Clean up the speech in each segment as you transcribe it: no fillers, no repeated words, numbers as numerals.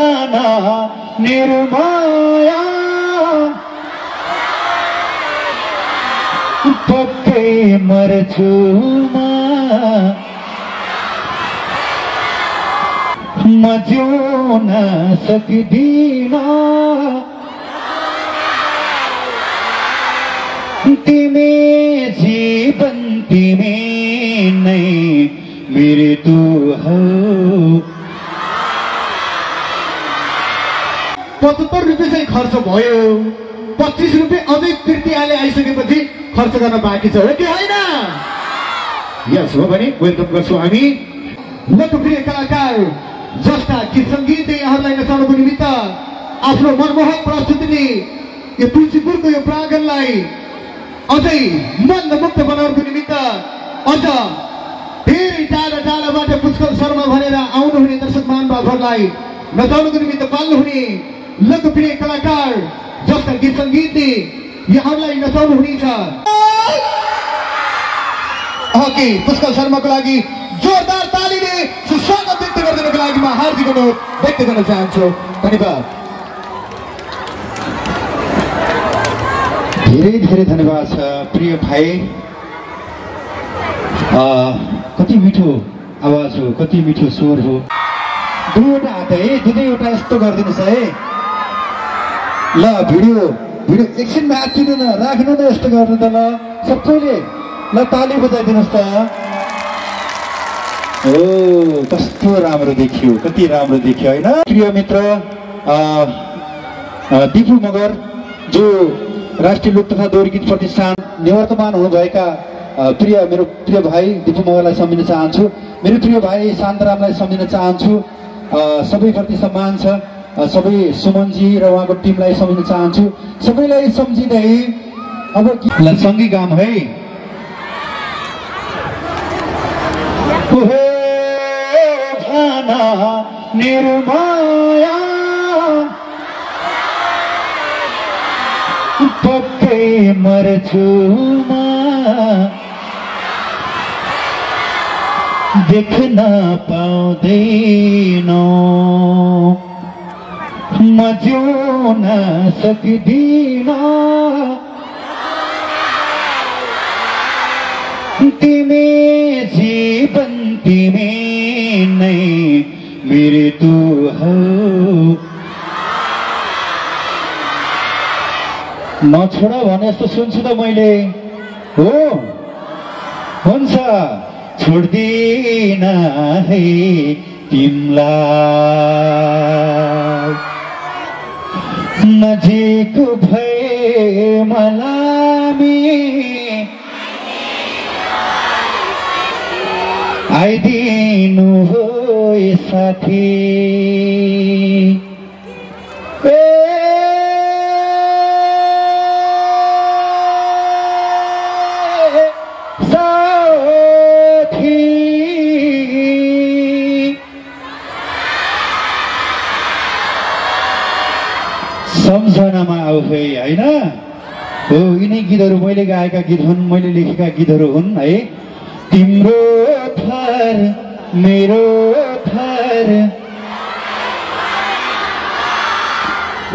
भाना निर्माया पक्कै मर्छु म जिउन सक्दिन तिमी जीवन तिमी नै मृत्यु हो। 75 रुपियाँ चाहिँ खर्च भयो, 25 रुपियाँ अझै तृतीयाले आइसकेपछि खर्च गर्न बाँकी छ हो कि होइन? यस हो भने वेलकम गर्छौँ हामी लोकप्रिय कलाकार जस्ता गीत सङ्गीतले यहाँहरूलाई नचाउनको निमित्त आफ्नो मनमोहक प्रस्तुतिले यो तुलसीपुरको यो प्राङ्गणलाई अझै मन्दमुक्त बनाउनको निमित्त अझ धेरै टाढा टाढाबाट पुष्कर शर्मा भनेर आउनुहुने दर्शक महानुभावहरूलाई नचाउनको निमित्त पाल्नुहुने लोकप्रिय कलाकार जस्ता गीत सङ्गीतले यहाँहरूलाई नचाउनु हुनेछ। ओके, पुष्कर शर्माको लागि जोरदार तालीले सुस्वागत व्यक्त गरिदिनको लागि म हार्दिक अनुरोध व्यक्त गर्न चाहन्छु। धन्यवाद। धेरै धेरै धन्यवाद छ प्रिय भाइ। कति मिठो आवाज हो, कति मिठो स्वर हो। दुईवटा हात है, दुईवटा यस्तो गरिदिनुहोस् है। ल भिडियो एकछिनमा आँचिनु न, राख्नु न, यस्तो गर्नु त ल सबैले। ल ताली बजाइदिनुहोस् त। ओ कस्तो राम्रो देखियो, कति राम्रो देखियो होइन? प्रिय मित्र दिपु मगर जो राष्ट्रिय लोक तथा दोहोरी गीत प्रतिष्ठान निवर्तमान हुनुभएका मेरो प्रिय भाइ दिपु मगरलाई सम्झिन चाहन्छु। मेरो प्रिय भाइ शान्तरामलाई सम्झिन चाहन्छु। सबैप्रति सम्मान छ। सबै सुमनजी र उहाँको टिमलाई सम्झिन चाहन्छु। सबैलाई सम्झिँदै अब सँगै गाम है। भाना निर्माया पक्कै मर्छु म देख्न पाउँदैन म जिउन सक्दिन तिमी जीवन तिमी नै मृत्यु हो। नछोड भने जस्तो सुन्छु त मैले। हो हुन्छ, छोड्दिन है तिमलाई नजिक भए मलाई आइदिनु हो साथी। सम्झनामा आऊ है होइन? हो, यिनै गीतहरू मैले गाएका गीत हुन्, मैले लेखेका गीतहरू हुन् है। तिम्रो थर मेरो थर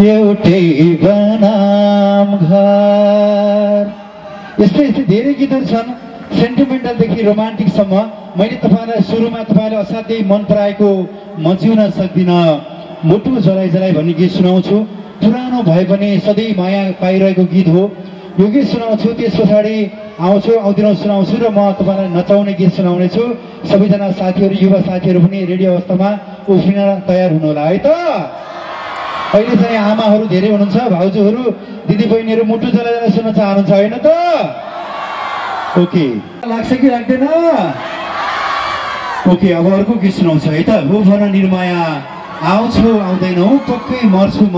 एउटै बनाम घर। यस्तै यस्तै धेरै गीतहरू छन्, सेन्टिमेन्टलदेखि रोमान्टिकसम्म। मैले तपाईँलाई सुरुमा तपाईँलाई असाध्यै मन पराएको म जिउन सक्दिनँ मुटु जलाइ जलाइ भन्ने गीत सुनाउँछु। पुरानो भए पनि सधैँ माया पाइरहेको गीत हो। यो गीत सुनाउँछु, त्यस पछाडि आउँदिन सुनाउँछु र म तपाईँलाई नचाउने गीत सुनाउने छु। सबैजना साथीहरू, युवा साथीहरू पनि रेडी अवस्थामा उफ्रिन तयार हुनुहोला है त। अहिले चाहिँ आमाहरू धेरै हुनुहुन्छ, भाउजूहरू, दिदीबहिनीहरू मुटु जलाएर सुन्न चाहनुहुन्छ होइन त? ओके, लाग्छ कि लाग्दैन? ओके, अब अर्को गीत सुनाउँछु है त। हो भन निर्माया आउँछु आउँदैनौ पक्कै मर्छु म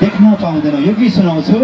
देख्न पाउँदैन, यो गीत सुनाउँछु।